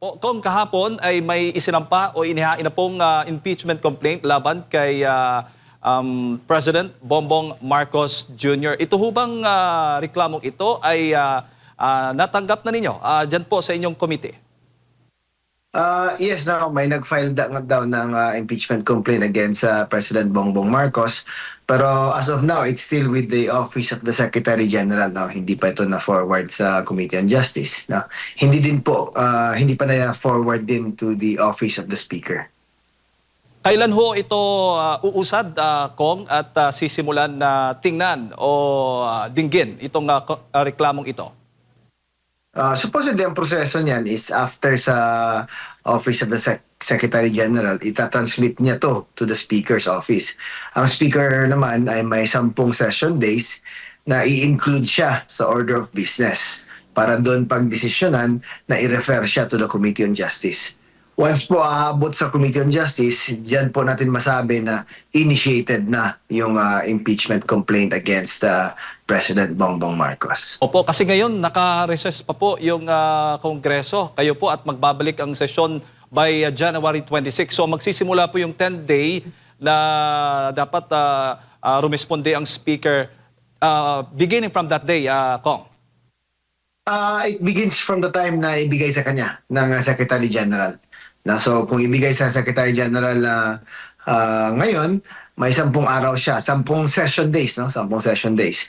O, kung kahapon ay may isinampa o inihain na pong impeachment complaint laban kay President Bongbong Marcos Jr. Ito hubang reklamong ito ay natanggap na ninyo dyan po sa inyong komite? Yes, may nag-file nga daw ng impeachment complaint against President Bongbong Marcos. Pero as of now, it's still with the Office of the Secretary General. No? Hindi pa ito na-forward sa Committee on Justice. No? Hindi din po, hindi pa na-forward din to the Office of the Speaker. Kailan ho ito uusad, Kong, at sisimulan na tingnan o dinggin itong reklamong ito? Supposedly, ang proseso niyan is after sa Office of the Secretary General, itatransmit niya to the Speaker's office. Ang Speaker naman ay may 10 session days na i-include siya sa order of business para doon pagdesisyonan na i-refer siya to the Committee on Justice. Once po aabot sa Committee on Justice, diyan po natin masabi na initiated na yung impeachment complaint against President Bongbong Marcos. Opo, kasi ngayon naka-recess pa po yung Kongreso. Kayo po at magbabalik ang sesyon by January 26. So magsisimula po yung 10-day na dapat rumesponde ang Speaker beginning from that day, Kong. It begins from the time na ibigay sa kanya ng Secretary General. So kung ibigay sa Secretary General ngayon, may 10 araw siya, 10 session days, no? 10 session days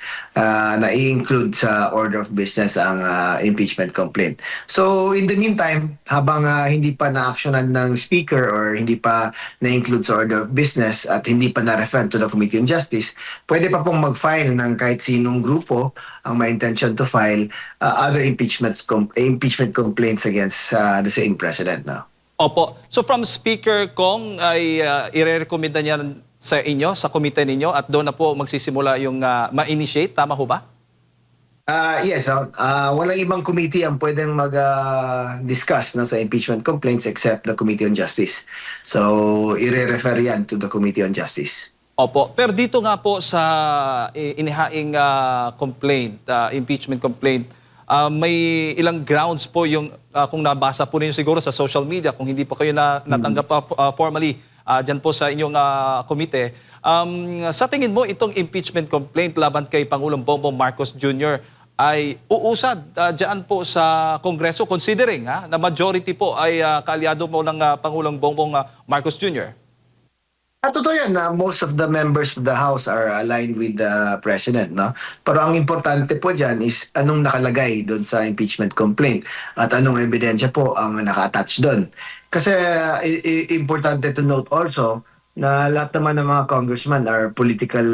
na i-include sa order of business ang impeachment complaint. So in the meantime, habang hindi pa na-actionan ng Speaker or hindi pa na-include sa order of business at hindi pa na-refer to the Committee on Justice, pwede pa pong mag-file ng kahit sinong grupo ang may intention to file other impeachment complaints against the same president now. Opo. So from Speaker Kong ay ire-recommend na niya sa inyo, sa komite ninyo at doon na po magsisimula yung ma-initiate. Tama ho ba? Yes. Walang ibang committee ang pwedeng mag-discuss sa impeachment complaints except the Committee on Justice. So, ire-refer yan to the Committee on Justice. Opo. Pero dito nga po sa inihaing complaint, impeachment complaint, may ilang grounds po yung kung nabasa po ninyo siguro sa social media, kung hindi po kayo natanggap formally dyan po sa inyong komite. Sa tingin mo, itong impeachment complaint laban kay Pangulong Bongbong Marcos Jr. ay uusad dyan po sa Kongreso considering na majority po ay kaalyado mo ng Pangulong Bongbong Marcos Jr.? Totoo yan na most of the members of the House are aligned with the President. No? Pero ang importante po dyan is anong nakalagay doon sa impeachment complaint at anong ebidensya po ang naka-attach doon. Kasi importante to note also na lahat naman ng mga congressmen are political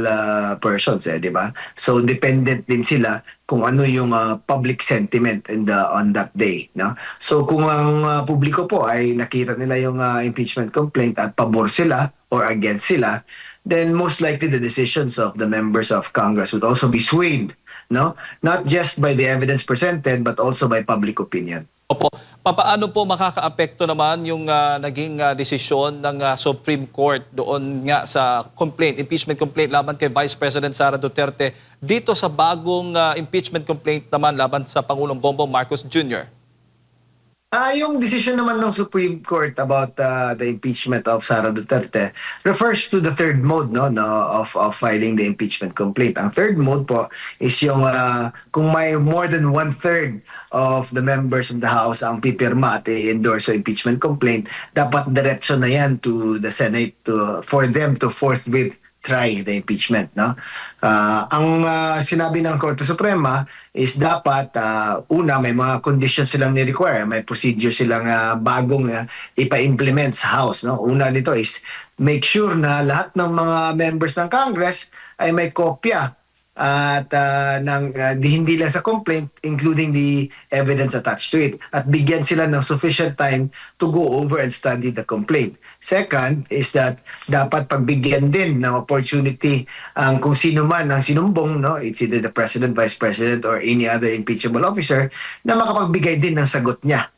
persons, di ba? So dependent din sila kung ano yung public sentiment on that day, no? So kung ang publiko po ay nakita nila yung impeachment complaint at pabor sila or against sila, then most likely the decisions of the members of Congress would also be swayed, no? Not just by the evidence presented but also by public opinion. Opo. Paano po makakaapekto naman yung naging desisyon ng Supreme Court doon nga sa impeachment complaint laban kay Vice President Sara Duterte dito sa bagong impeachment complaint naman laban sa Pangulong Bongbong Marcos Jr.? Yung decision naman ng Supreme Court about the impeachment of Sara Duterte refers to the third mode of filing the impeachment complaint. Ang third mode po is yung kung may more than 1/3 of the members of the House ang pipirma at i-endorse sa impeachment complaint, dapat diretso na yan to the Senate for them to forthwith try the impeachment. No? Ang sinabi ng Korte Suprema is dapat, una, may mga conditions silang ni-require, may procedure silang bagong ipa-implement sa House. No? Una nito is make sure na lahat ng mga members ng Congress ay may kopya at hindi lang sa complaint, including the evidence attached to it, at bigyan sila ng sufficient time to go over and study the complaint. Second is that dapat pagbigyan din ng opportunity ang kung sino man ang sinumbong, no? It's either the President, Vice President, or any other impeachable officer, na makapagbigay din ng sagot niya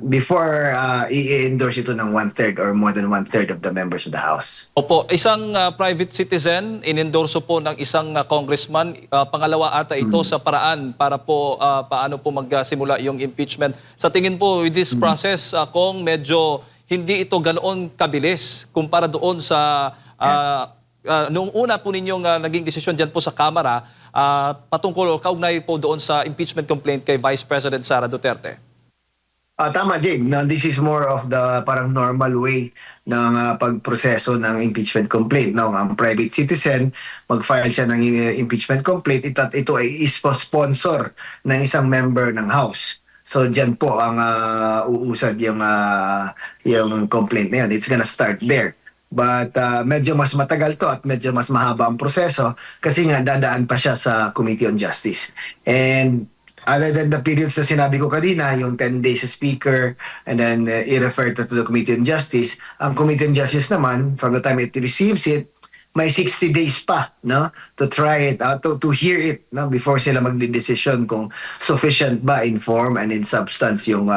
before i-endorse ito ng one-third or more than one-third of the members of the House. Opo, isang private citizen, inendorso po ng isang congressman. Pangalawa ata ito sa paraan para po paano po magsimula yung impeachment. Sa tingin po, with this process, kung medyo hindi ito ganoon kabilis kumpara doon sa noong una po ninyong naging desisyon dyan po sa Kamara patungkol o kaugnay po doon sa impeachment complaint kay Vice President Sara Duterte. Tama, Jane. Now, this is more of the parang normal way ng pagproseso ng impeachment complaint. No? Ang private citizen, mag-file siya ng impeachment complaint, ito ay sponsor ng isang member ng House. So, dyan po ang uusad yung complaint na yan. It's gonna start there. But medyo mas matagal to at medyo mas mahaba ang proseso kasi nga dadaan pa siya sa Committee on Justice. And other than the periods na sinabi ko kanina, yung 10 days sa Speaker, and then i-refer to the Committee on Justice, ang Committee on Justice naman, from the time it receives it, may 60 days pa, no, to try it out, to hear it, no, before sila magdedesisyon kung sufficient ba in form and in substance yung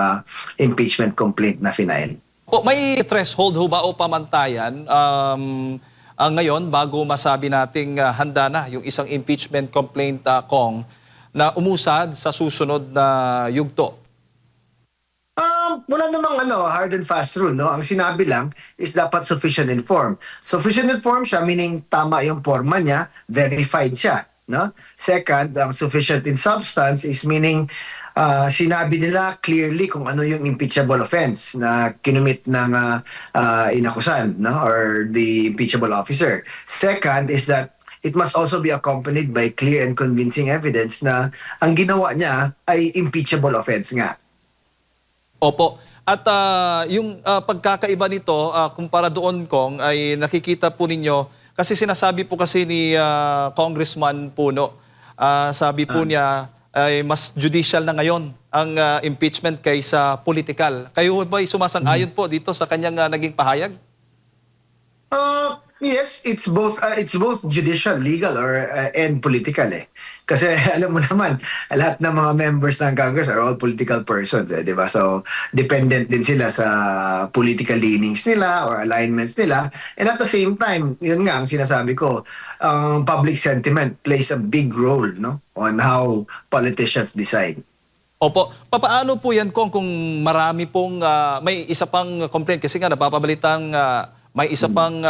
impeachment complaint na final. Po, may threshold ho ba o pamantayan ngayon bago masabi nating handa na yung isang impeachment complaint, Kong, na umusad sa susunod na yugto? Wala namang hard and fast rule, no? Ang sinabi lang is dapat sufficient in form. Sufficient in form siya, meaning tama yung forma niya, verified siya, no? Second, ang sufficient in substance is meaning sinabi nila clearly kung ano yung impeachable offense na kinumit ng inakusan, no? Or the impeachable officer. Second is that it must also be accompanied by clear and convincing evidence na ang ginawa niya ay impeachable offense nga. Opo. At yung pagkakaiba nito, kumpara doon, Kong, ay nakikita po ninyo, kasi sinasabi po kasi ni Congressman Puno, sabi po niya, ay mas judicial na ngayon ang impeachment kaysa political. Kayo ba ay sumasang-ayon po dito sa kanyang naging pahayag? Yes, it's both judicial, legal, or and political eh. Kasi alam mo naman, lahat ng mga members ng Congress are all political persons, eh, 'di ba? So dependent din sila sa political leanings nila or alignments nila. And at the same time, yun nga ang sinasabi ko, public sentiment plays a big role, no, on how politicians decide. Opo. Papaano po yan, Kong, kung marami pong may isa pang complaint? Kasi nga napapabalitang may isa pang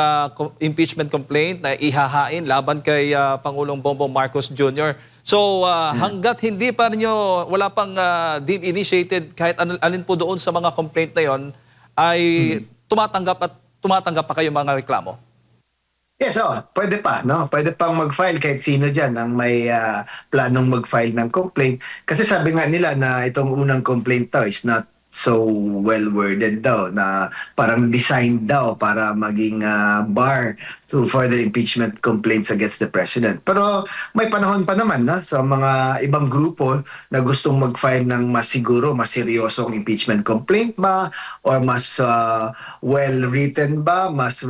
impeachment complaint na ihahain laban kay Pangulong Bongbong Marcos Jr. So hanggat hindi pa niyo, wala pang deemed initiated kahit alin po doon sa mga complaint na yon, ay tumatanggap pa kayo mga reklamo? Yes, pwede pa, no? Pwede pang mag-file kahit sino diyan ang may planong mag-file ng complaint. Kasi sabi nga nila na itong unang complaint daw is not so well-worded daw, na parang designed daw para maging bar to further impeachment complaints against the president. Pero may panahon pa naman na sa mga ibang grupo na gustong mag-file ng mas siguro, mas seryosong impeachment complaint ba, or mas well-written ba, mas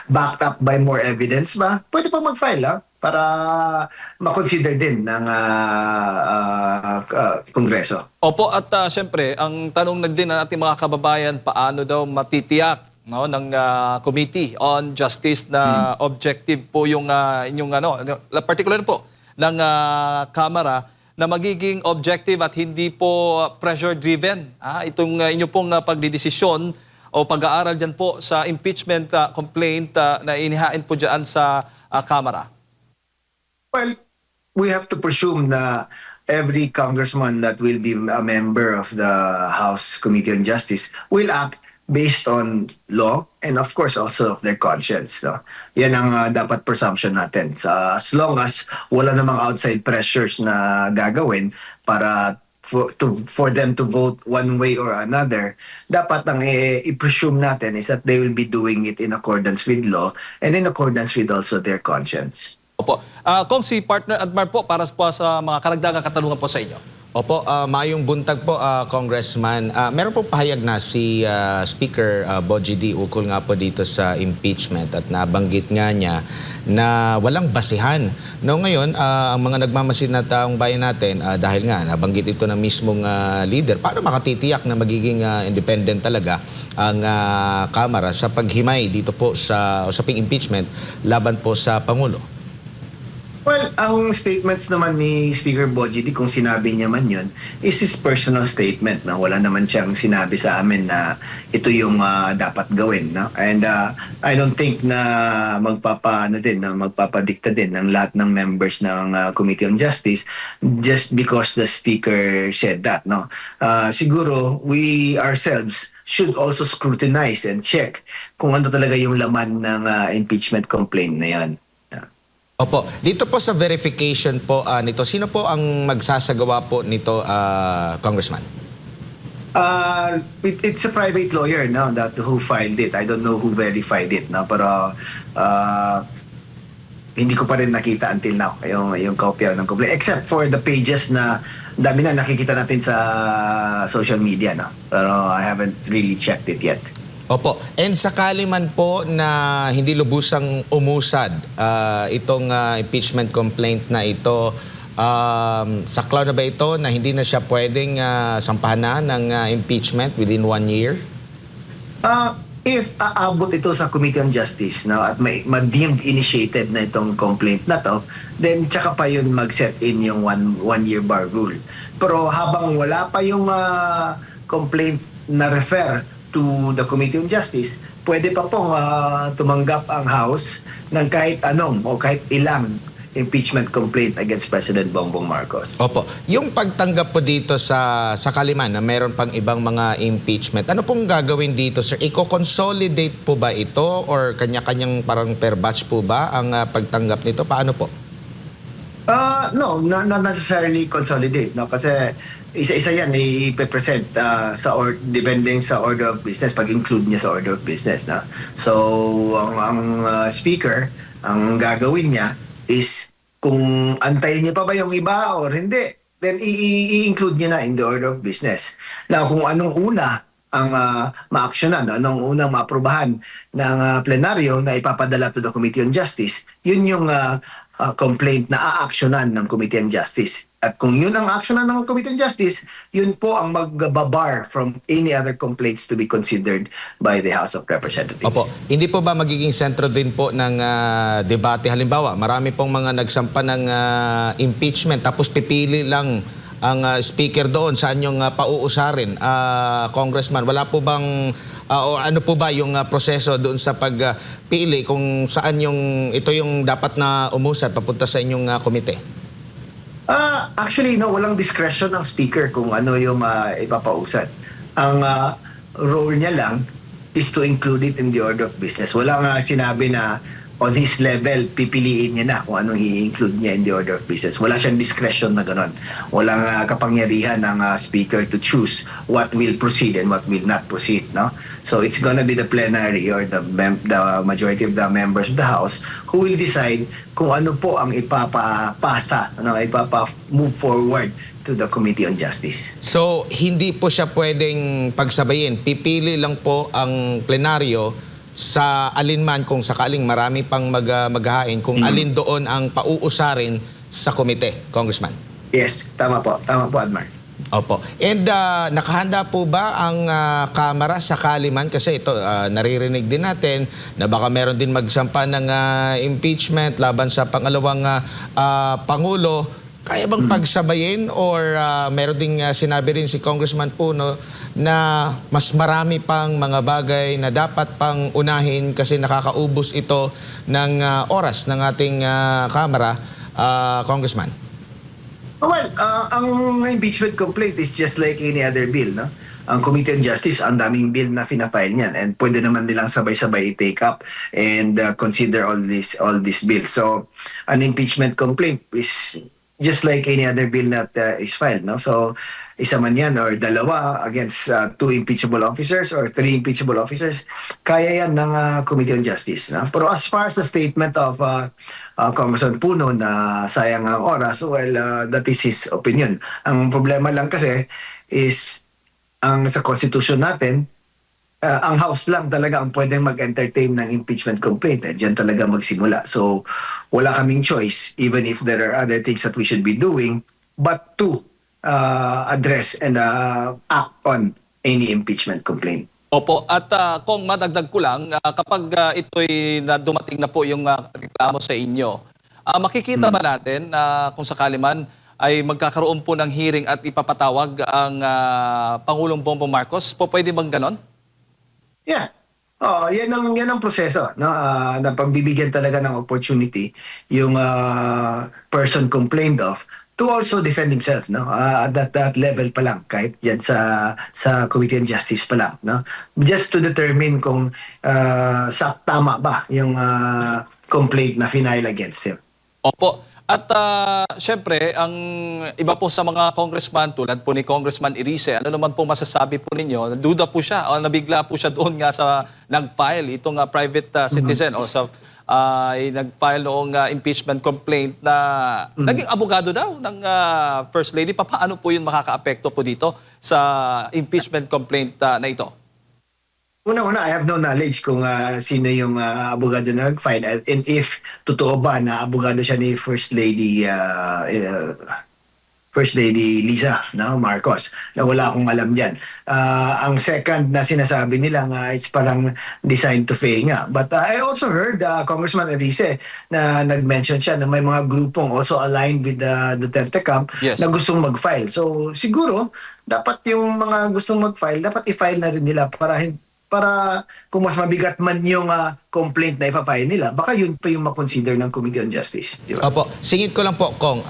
backed up by more evidence ba, pwede pa mag-file, para makonsider din ng Kongreso. Opo, at siyempre, ang tanong na din ng ating mga kababayan, paano daw matitiyak, no, ng Committee on Justice na objective po yung inyong particular po ng Kamara, na magiging objective at hindi po pressure-driven. Itong inyo pong pagdidesisyon o pag-aaral dyan po sa impeachment complaint na inihain po dyan sa Kamara. Well, we have to presume na every congressman that will be a member of the House Committee on Justice will act based on law and of course also of their conscience. No? Yan ang dapat presumption natin. So, as long as wala namang outside pressures na gagawin para for them to vote one way or another, dapat ang i-presume natin is that they will be doing it in accordance with law and in accordance with also their conscience. Opo. Kung si Partner Admar po, para po sa mga karagdagang katanungan po sa inyo. Opo, maayong buntag po, Congressman. Meron pong pahayag na si Speaker Bogie D. ukol nga po dito sa impeachment at nabanggit nga niya na walang basihan. No, ngayon, ang mga nagmamasid na taong bayan natin, dahil nga nabanggit ito ng mismong leader, paano makatitiyak na magiging independent talaga ang Kamara sa paghimay dito po sa usaping impeachment laban po sa Pangulo? Well, ang statements naman ni Speaker Bogie, kung sinabi niya man yun, is his personal statement. No? Wala naman siyang sinabi sa amin na ito yung dapat gawin. No? And I don't think na magpapadikta din ng lahat ng members ng Committee on Justice just because the Speaker said that. No? Siguro, we ourselves should also scrutinize and check kung ano talaga yung laman ng impeachment complaint na yan. Opo, dito po sa verification po nito, sino po ang magsasagawa po nito, Congressman? It's a private lawyer no, that who filed it. I don't know who verified it. No? Pero hindi ko pa rin nakita until now yung kopya ng complaint. Except for the pages na dami na nakikita natin sa social media. No? Pero I haven't really checked it yet. Opo, and sakali man po na hindi lubusang umusad itong impeachment complaint na ito, saklaw na ba ito na hindi na siya pwedeng sampahan na ng impeachment within 1 year? If aabot ito sa Committee on Justice no, at may ma-deemed initiated na itong complaint na to, then tsaka pa yun mag-set in yung one-year bar rule. Pero habang wala pa yung complaint na refer to the Committee on Justice, pwede pa pong tumanggap ang House ng kahit anong o kahit ilang impeachment complaint against President Bongbong Marcos. Opo. Yung pagtanggap po dito sa Kaliman na meron pang ibang mga impeachment, ano pong gagawin dito, sir? Iko-consolidate po ba ito or kanya-kanyang parang per batch po ba ang pagtanggap nito? Paano po? No, not necessarily consolidate. No? Kasi isa-isa yan i-present depending sa order of business, pag-include niya sa order of business. No? So, ang speaker, ang gagawin niya is kung antayin niya pa ba yung iba or hindi, then i-include niya na in the order of business. Now, kung anong una ang ma-actionan, anong unang ma-aprobahan ng plenaryo na ipapadala to the Committee on Justice, yun yung complaint na a-actionan ng Committee on Justice. At kung yun ang actionan ng Committee on Justice, yun po ang magbabar from any other complaints to be considered by the House of Representatives. Opo. Hindi po ba magiging sentro din po ng debate? Halimbawa, marami pong mga nagsampa ng impeachment tapos pipili lang ang speaker doon saan yung pauusarin. Congressman, wala po bang o ano po ba yung proseso doon sa pagpili kung saan ito yung dapat na umusad papunta sa inyong komite? Actually, no, walang discretion ng speaker kung ano yung ipapausad. Ang role niya lang is to include it in the order of business. Walang sinabi na on his level, pipiliin niya na kung anong i-include niya in the order of business. Wala siyang discretion na gano'n. Walang kapangyarihan ng speaker to choose what will proceed and what will not proceed. No? So it's gonna be the plenary or the majority of the members of the House who will decide kung ano po ang ipapapasa, ipapa-move forward to the Committee on Justice. So, hindi po siya pwedeng pagsabayin. Pipili lang po ang plenaryo sa alinman kung sakaling marami pang maghahain, kung alin doon ang pauusarin sa komite, Congressman. Yes, tama po. Tama po, Admar. Opo. And nakahanda po ba ang Kamara sakali man? Kasi ito, naririnig din natin na baka meron din magsampa ng impeachment laban sa pangalawang Pangulo. Kaya bang pagsabayin or meron ding sinabi rin si Congressman Puno na mas marami pang mga bagay na dapat pang unahin kasi nakakaubos ito ng oras ng ating Kamara, Congressman? Well, ang impeachment complaint is just like any other bill, no? Ang Committee on Justice, ang daming bill na fina-file niyan and pwede naman nilang sabay-sabay i-take up and consider all these bills. So, an impeachment complaint is just like any other bill that is filed, no? So, isa man yan or dalawa against 2 impeachable officers or 3 impeachable officers, kaya yan ng Committee on Justice, no? Pero as far as the statement of Congressman Puno na sayang ang oras, well, that is his opinion. Ang problema lang kasi is ang sa constitution natin, ang House lang talaga ang pwedeng mag-entertain ng impeachment complaint. Diyan talaga magsimula. So, wala kaming choice, even if there are other things that we should be doing, but to address and act on any impeachment complaint. Opo, at kung madagdag ko lang, kapag ito'y dumating na po yung reklamo sa inyo, makikita ba natin na kung sakali man ay magkakaroon po ng hearing at ipapatawag ang Pangulong Bongbong Marcos? Po pwede bang ganon? Yeah. Oh, yan ang proseso, no? Na pagbibigyan talaga ng opportunity yung person complained of to also defend himself, no? At that level pa lang, kahit diyan sa Committee on Justice pa lang, no? Just to determine kung tama ba yung complaint na final against him. Opo. At syempre, ang iba po sa mga congressman, tulad po ni Congressman Irice, ano naman po masasabi po ninyo? Duda po siya o nabigla po siya doon nga sa nag-file itong private citizen o sa nag-file noong impeachment complaint na naging abogado daw ng First Lady. Paano po yun makaka-apekto po dito sa impeachment complaint na ito? Una, I have no knowledge kung sino yung abogado na nag-file and if totoo ba na abogado siya ni First Lady Liza, no, Marcos, na wala akong alam dyan. Ang second na sinasabi nila nga, it's parang designed to fail nga. But I also heard Congressman Erice na nag-mention siya na may mga grupong also aligned with the Duterte camp Yes. na gustong mag-file. So siguro, dapat yung mga gustong mag-file, dapat i-file na rin nila para kung mas mabigat man yung complaint na ipa-file nila, baka yun pa yung makonsider ng Committee on Justice. Di ba? Opo, singit ko lang po, Kong.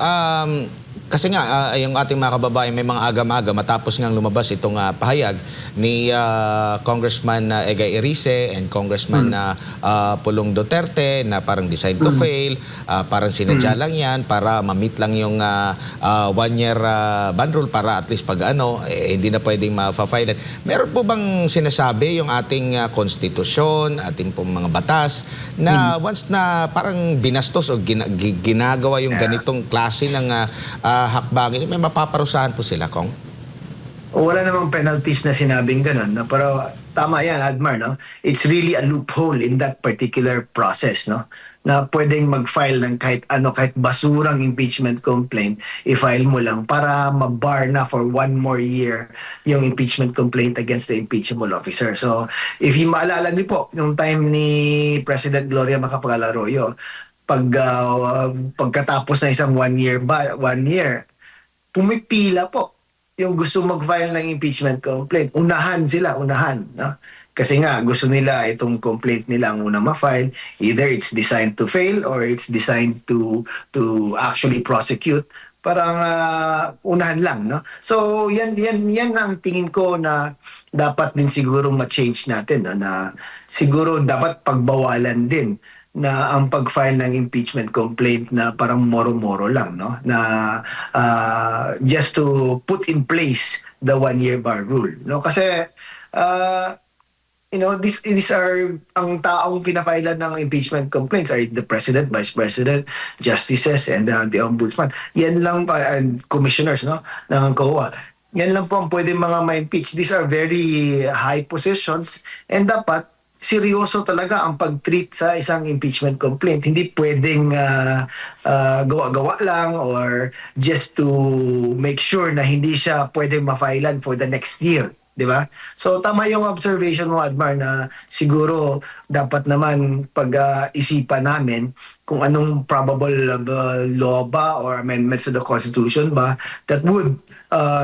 Kasi nga, yung ating mga kababayan may mga agam-aga matapos ngang lumabas itong pahayag ni Congressman Egay Erice and Congressman Pulong Duterte na parang designed to fail, parang sinadya lang yan para ma-meet lang yung one-year ban rule para at least pag hindi na pwedeng ma-file. Meron po bang sinasabi yung ating konstitusyon, ating pong mga batas na once na parang binastos o ginagawa yung ganitong klase ng hakbangin, may mapaparusahan po sila, Kong? Wala namang penalties na sinabing ganun, no? Pero tama yan, Admar, no? It's really a loophole in that particular process, no? Na pwedeng mag-file ng kahit basurang impeachment complaint, i-file mo lang para ma-bar na for 1 more year yung impeachment complaint against the impeachable officer. So, if maalala niyo po, yung time ni President Gloria Macapagal Arroyo, pagkatapos na isang 1 year, pumipila po yung gusto mag-file ng impeachment complaint. Unahan, no? Kasi nga, gusto nila itong complaint nila ang unang ma-file. Either it's designed to fail or it's designed to actually prosecute. Parang unahan lang, no? So, yan ang tingin ko na dapat din siguro ma-change natin, no? Na siguro dapat pagbawalan din na ang pag-file ng impeachment complaint na parang moro-moro lang, no? Na just to put in place the 1-year bar rule, no? Kasi these are ang taong pinafailan ng impeachment complaints are the President, Vice President, Justices, and the Ombudsman. Yan lang pa, and commissioners, no? Ng COA. Yan lang po ang pwede mga ma-impeach. These are very high positions and dapat seryoso talaga ang pag-treat sa isang impeachment complaint. Hindi pwedeng gawa-gawa lang or just to make sure na hindi siya pwedeng ma-filean for the next year. Di ba? So tama yung observation mo, Admar, na siguro dapat naman pag-isipan namin kung anong probable law ba or amendments to the Constitution ba that would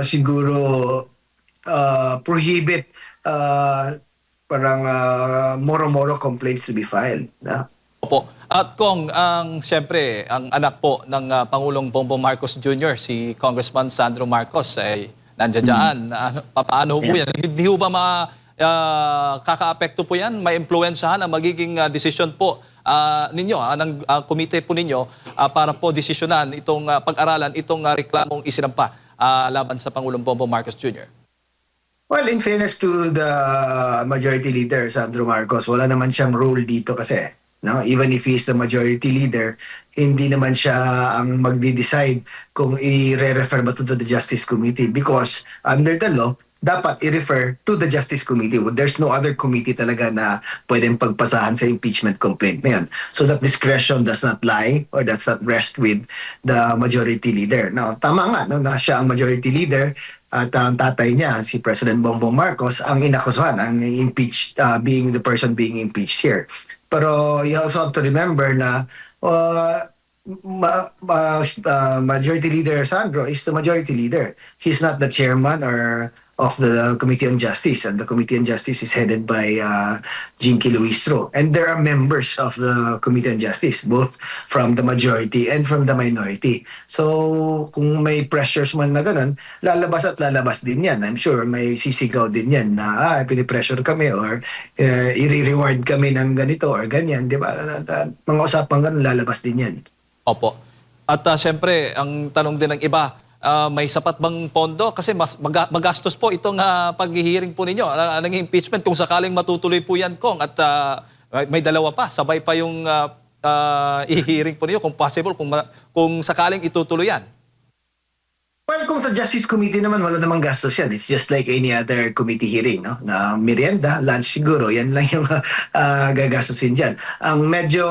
siguro prohibit parang moro-moro complaints to be filed. Opo. At Kong, siyempre, ang anak po ng Pangulong Bongbong Marcos Jr., si Congressman Sandro Marcos, ay nandiyan dyan. Paano po yan? Hindi ho ba kakaapekto po yan, may impluwensyahan ang magiging desisyon po ninyo, ng komite po ninyo para po desisyonan itong pag-aralan itong reklamong isinampa laban sa Pangulong Bongbong Marcos Jr.? Well, in fairness to the majority leader, Sandro Marcos, wala naman siyang role dito kasi. No? Even if he is the majority leader, hindi naman siya ang magde-decide kung i-refer ba to the Justice Committee because under the law, dapat i-refer to the Justice Committee. There's no other committee talaga na pwedeng pagpasahan sa impeachment complaint na yan. So that discretion does not lie or does not rest with the majority leader. Now, tama nga no, na siya ang majority leader at ang tatay niya, si President Bongbong Marcos, ang inakusahan, ang impeached, being the person being impeached here. Pero you also have to remember na Majority Leader Sandro is the majority leader. He's not the chairman or of the Committee on Justice, and the Committee on Justice is headed by Jinky Luistro. And there are members of the Committee on Justice, both from the majority and from the minority. So kung may pressures man na ganun, lalabas at lalabas din yan. I'm sure may sisigaw din yan na pinipressure kami or i-reward kami ng ganito or ganyan. Di ba? Mga usapang ganun, lalabas din yan. Opo. At siyempre, ang tanong din ng iba, may sapat bang pondo? Kasi mas magastos po itong pag-hearing po ninyo ng impeachment kung sakaling matutuloy po yan, Kong. At may dalawa pa, sabay pa yung i-hearing po ninyo kung possible, kung sakaling itutuloy yan. Well, kung sa Justice Committee naman, wala namang gastos yan. It's just like any other committee hearing, no? Na merienda, lunch siguro, yan lang yung gagastosin dyan. Ang medyo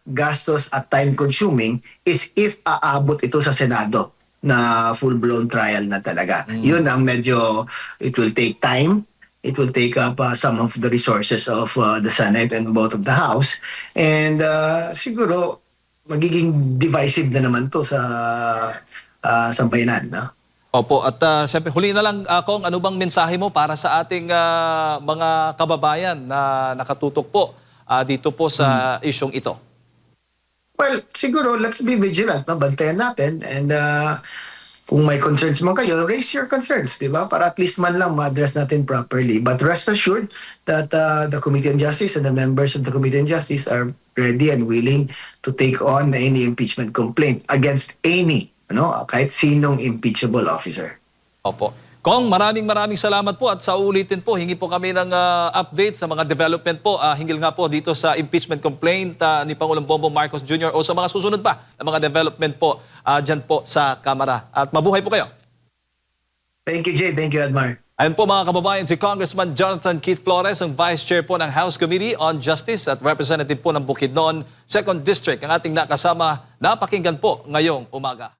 gastos at time-consuming is if aabot ito sa Senado na full-blown trial na talaga. Yun ang medyo, it will take time. It will take up some of the resources of the Senate and both of the House. And siguro, magiging divisive na naman to sa sambayanan, no? Opo, at siyempre, huli na lang, Kong, ano bang mensahe mo para sa ating mga kababayan na nakatutok po dito po sa isyong ito? Well, siguro, let's be vigilant, no? Bantayan natin, and kung may concerns man kayo, raise your concerns, di ba? Para at least man lang ma-address natin properly. But rest assured that the Committee on Justice and the members of the Committee on Justice are ready and willing to take on any impeachment complaint against any kahit sinong impeachable officer. Opo. Kong, maraming salamat po at sa ulitin po, hingi po kami ng update sa mga development po, hinggil nga po dito sa impeachment complaint ni Pangulong Bongbong Marcos Jr. o sa mga susunod pa na mga development po dyan po sa Kamara. At mabuhay po kayo. Thank you, Jay. Thank you, Admar. Ayun po mga kababayan, si Congressman Jonathan Keith Flores, ang Vice Chair po ng House Committee on Justice at Representative po ng Bukidnon, 2nd District, ang ating nakasama. Napakinggan po ngayong umaga.